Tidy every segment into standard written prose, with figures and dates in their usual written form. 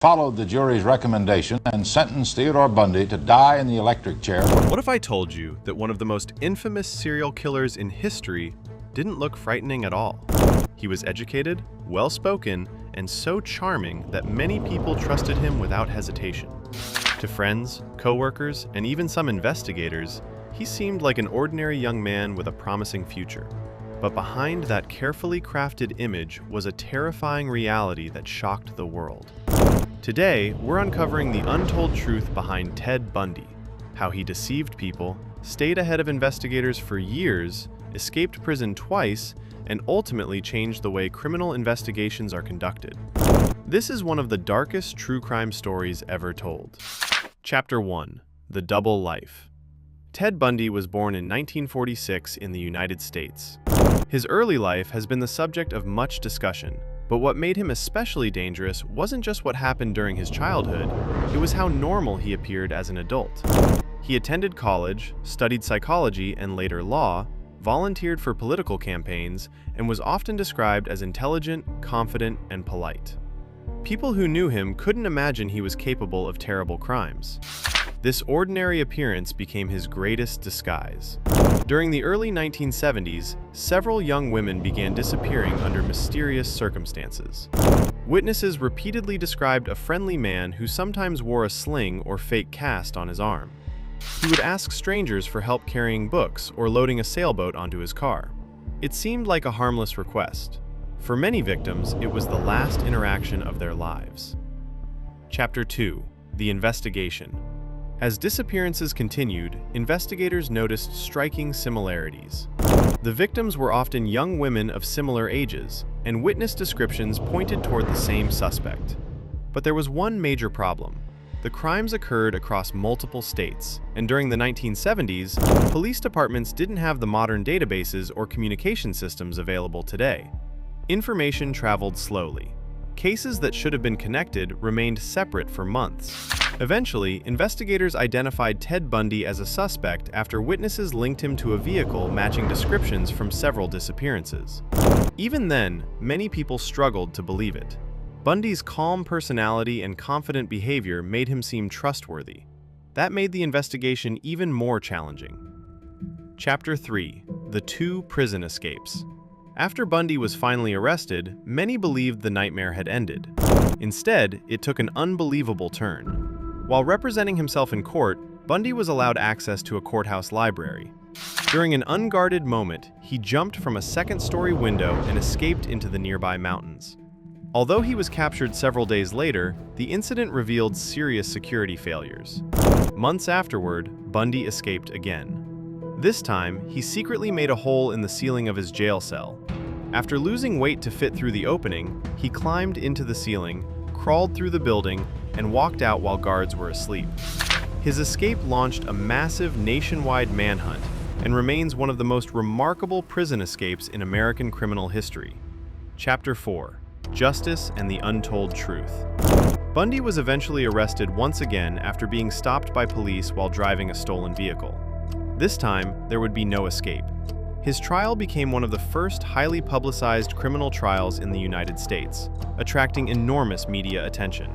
followed the jury's recommendation and sentenced Theodore Bundy to die in the electric chair. What if I told you that one of the most infamous serial killers in history didn't look frightening at all? He was educated, well-spoken, and so charming that many people trusted him without hesitation. To friends, co-workers, and even some investigators, he seemed like an ordinary young man with a promising future. But behind that carefully crafted image was a terrifying reality that shocked the world. Today, we're uncovering the untold truth behind Ted Bundy, how he deceived people, stayed ahead of investigators for years, escaped prison twice, and ultimately changed the way criminal investigations are conducted. This is one of the darkest true crime stories ever told. Chapter 1: The Double Life. Ted Bundy was born in 1946 in the United States. His early life has been the subject of much discussion, but what made him especially dangerous wasn't just what happened during his childhood, it was how normal he appeared as an adult. He attended college, studied psychology and later law, volunteered for political campaigns, and was often described as intelligent, confident, and polite. People who knew him couldn't imagine he was capable of terrible crimes. This ordinary appearance became his greatest disguise. During the early 1970s, several young women began disappearing under mysterious circumstances. Witnesses repeatedly described a friendly man who sometimes wore a sling or fake cast on his arm. He would ask strangers for help carrying books or loading a sailboat onto his car. It seemed like a harmless request. For many victims, it was the last interaction of their lives. Chapter 2: The Investigation. As disappearances continued, investigators noticed striking similarities. The victims were often young women of similar ages, and witness descriptions pointed toward the same suspect. But there was one major problem. The crimes occurred across multiple states, and during the 1970s, police departments didn't have the modern databases or communication systems available today. Information traveled slowly. Cases that should have been connected remained separate for months. Eventually, investigators identified Ted Bundy as a suspect after witnesses linked him to a vehicle matching descriptions from several disappearances. Even then, many people struggled to believe it. Bundy's calm personality and confident behavior made him seem trustworthy. That made the investigation even more challenging. Chapter 3: The Two Prison Escapes. After Bundy was finally arrested, many believed the nightmare had ended. Instead, it took an unbelievable turn. While representing himself in court, Bundy was allowed access to a courthouse library. During an unguarded moment, he jumped from a second-story window and escaped into the nearby mountains. Although he was captured several days later, the incident revealed serious security failures. Months afterward, Bundy escaped again. This time, he secretly made a hole in the ceiling of his jail cell. After losing weight to fit through the opening, he climbed into the ceiling, crawled through the building, and walked out while guards were asleep. His escape launched a massive nationwide manhunt and remains one of the most remarkable prison escapes in American criminal history. Chapter 4: Justice and the Untold Truth. Bundy was eventually arrested once again after being stopped by police while driving a stolen vehicle. This time, there would be no escape. His trial became one of the first highly publicized criminal trials in the United States, attracting enormous media attention.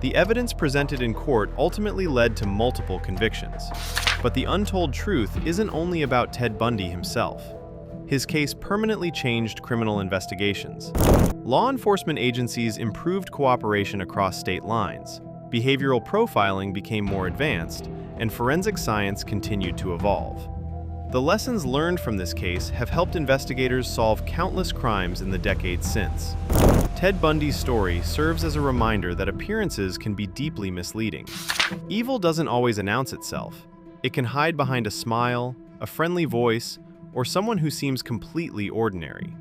The evidence presented in court ultimately led to multiple convictions. But the untold truth isn't only about Ted Bundy himself. His case permanently changed criminal investigations. Law enforcement agencies improved cooperation across state lines, behavioral profiling became more advanced, and forensic science continued to evolve. The lessons learned from this case have helped investigators solve countless crimes in the decades since. Ted Bundy's story serves as a reminder that appearances can be deeply misleading. Evil doesn't always announce itself. It can hide behind a smile, a friendly voice, or someone who seems completely ordinary.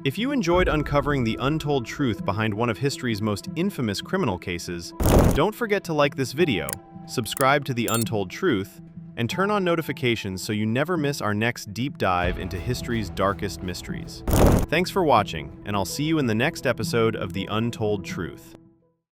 If you enjoyed uncovering the untold truth behind one of history's most infamous criminal cases, don't forget to like this video, subscribe to The Untold Truth, and turn on notifications so you never miss our next deep dive into history's darkest mysteries. Thanks for watching, and I'll see you in the next episode of The Untold Truth.